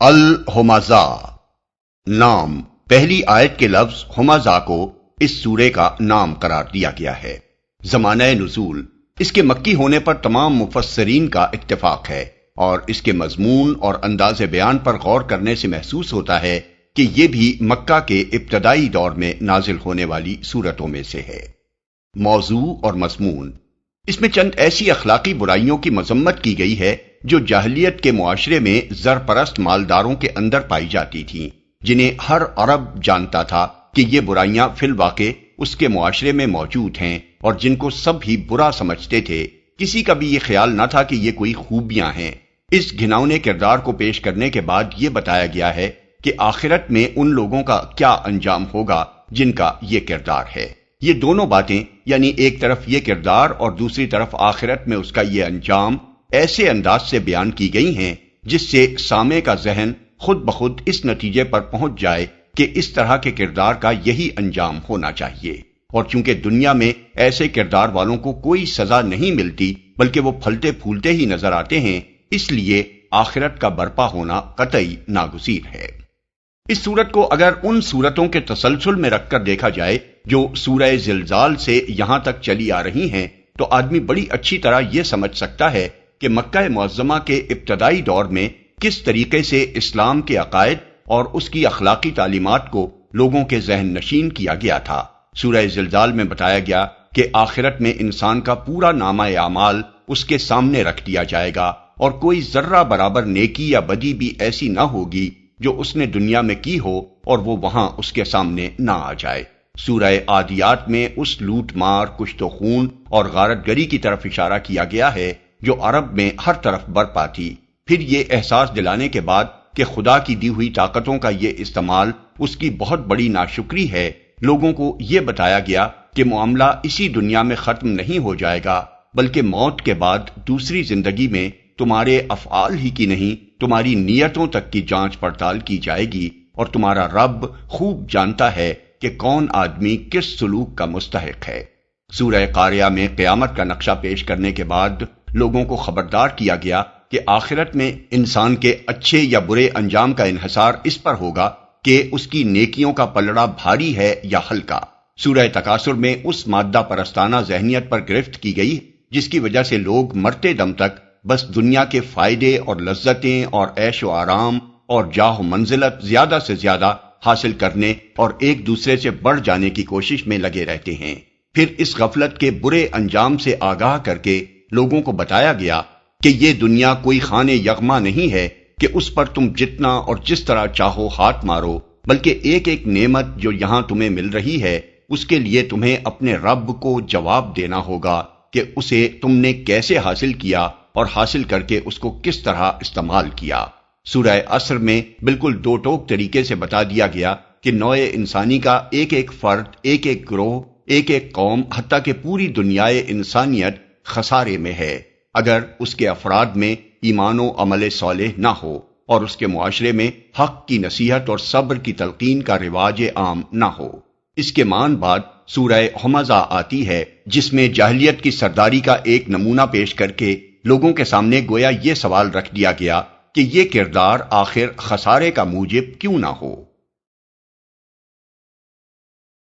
الہمزہ نام، پہلی آیت کے لفظ ہمزہ کو اس سورے کا نام قرار دیا گیا ہے۔ زمانہ نزول، اس کے مکی ہونے پر تمام مفسرین کا اتفاق ہے، اور اس کے مضمون اور انداز بیان پر غور کرنے سے محسوس ہوتا ہے کہ یہ بھی مکہ کے ابتدائی دور میں نازل ہونے والی سورتوں میں سے ہے۔ موضوع اور مضمون، اس میں چند ایسی اخلاقی برائیوں کی مذمت کی گئی ہے جو جاہلیت کے معاشرے میں زرپرست مالداروں کے اندر پائی جاتی تھیں، جنہیں ہر عرب جانتا تھا کہ یہ برائیاں فی الواقع اس کے معاشرے میں موجود ہیں اور جن کو سب ہی برا سمجھتے تھے۔ کسی کا بھی یہ خیال نہ تھا کہ یہ کوئی خوبیاں ہیں۔ اس گھناؤنے کردار کو پیش کرنے کے بعد یہ بتایا گیا ہے کہ آخرت میں ان لوگوں کا کیا انجام ہوگا جن کا یہ کردار ہے۔ یہ دونوں باتیں، یعنی ایک طرف یہ کردار اور دوسری طرف آخرت میں اس کا یہ انجام، ایسے انداز سے بیان کی گئی ہیں جس سے سامع کا ذہن خود بخود اس نتیجے پر پہنچ جائے کہ اس طرح کے کردار کا یہی انجام ہونا چاہیے۔ اور چونکہ دنیا میں ایسے کردار والوں کو کوئی سزا نہیں ملتی بلکہ وہ پھلتے پھولتے ہی نظر آتے ہیں، اس لیے آخرت کا برپا ہونا قطعی ناگزیر ہے۔ اس سورت کو اگر ان سورتوں کے تسلسل میں رکھ کر دیکھا جائے جو سورہ زلزال سے یہاں تک چلی آ رہی ہیں، تو آدمی بڑی اچھی طرح یہ سمجھ سکتا ہے کہ مکہ معظمہ کے ابتدائی دور میں کس طریقے سے اسلام کے عقائد اور اس کی اخلاقی تعلیمات کو لوگوں کے ذہن نشین کیا گیا تھا۔ سورہ زلزال میں بتایا گیا کہ آخرت میں انسان کا پورا نامہ اعمال اس کے سامنے رکھ دیا جائے گا، اور کوئی ذرہ برابر نیکی یا بدی بھی ایسی نہ ہوگی جو اس نے دنیا میں کی ہو اور وہ وہاں اس کے سامنے نہ آ جائے۔ سورہ عادیات میں اس لوٹ مار، کشت و خون اور غارت گری کی طرف اشارہ کیا گیا ہے جو عرب میں ہر طرف برپا تھی۔ پھر یہ احساس دلانے کے بعد کہ خدا کی دی ہوئی طاقتوں کا یہ استعمال اس کی بہت بڑی ناشکری ہے، لوگوں کو یہ بتایا گیا کہ معاملہ اسی دنیا میں ختم نہیں ہو جائے گا، بلکہ موت کے بعد دوسری زندگی میں تمہارے افعال ہی کی نہیں، تمہاری نیتوں تک کی جانچ پڑتال کی جائے گی، اور تمہارا رب خوب جانتا ہے کہ کون آدمی کس سلوک کا مستحق ہے۔ سورہ قاریہ میں قیامت کا نقشہ پیش کرنے کے بعد لوگوں کو خبردار کیا گیا کہ آخرت میں انسان کے اچھے یا برے انجام کا انحصار اس پر ہوگا کہ اس کی نیکیوں کا پلڑا بھاری ہے یا ہلکا۔ سورہ تکاثر میں اس مادہ پرستانہ ذہنیت پر گرفت کی گئی جس کی وجہ سے لوگ مرتے دم تک بس دنیا کے فائدے اور لذتیں اور عیش و آرام اور جاہ و منزلت زیادہ سے زیادہ حاصل کرنے اور ایک دوسرے سے بڑھ جانے کی کوشش میں لگے رہتے ہیں۔ پھر اس غفلت کے برے انجام سے آگاہ کر کے لوگوں کو بتایا گیا کہ یہ دنیا کوئی خانے یغما نہیں ہے کہ اس پر تم جتنا اور جس طرح چاہو ہاتھ مارو، بلکہ ایک ایک نعمت جو یہاں تمہیں مل رہی ہے اس کے لیے تمہیں اپنے رب کو جواب دینا ہوگا کہ اسے تم نے کیسے حاصل کیا اور حاصل کر کے اس کو کس طرح استعمال کیا۔ سورہ عصر میں بالکل دو ٹوک طریقے سے بتا دیا گیا کہ نوع انسانی کا ایک ایک فرد، ایک ایک گروہ، ایک ایک قوم، حتیٰ کہ پوری دنیائے انسانیت خسارے میں ہے اگر اس کے افراد میں ایمان و عمل صالح نہ ہو اور اس کے معاشرے میں حق کی نصیحت اور صبر کی تلقین کا رواج عام نہ ہو۔ اس کے مان بعد سورہ ہمزہ آتی ہے جس میں جاہلیت کی سرداری کا ایک نمونہ پیش کر کے لوگوں کے سامنے گویا یہ سوال رکھ دیا گیا کہ یہ کردار آخر خسارے کا موجب کیوں نہ ہو۔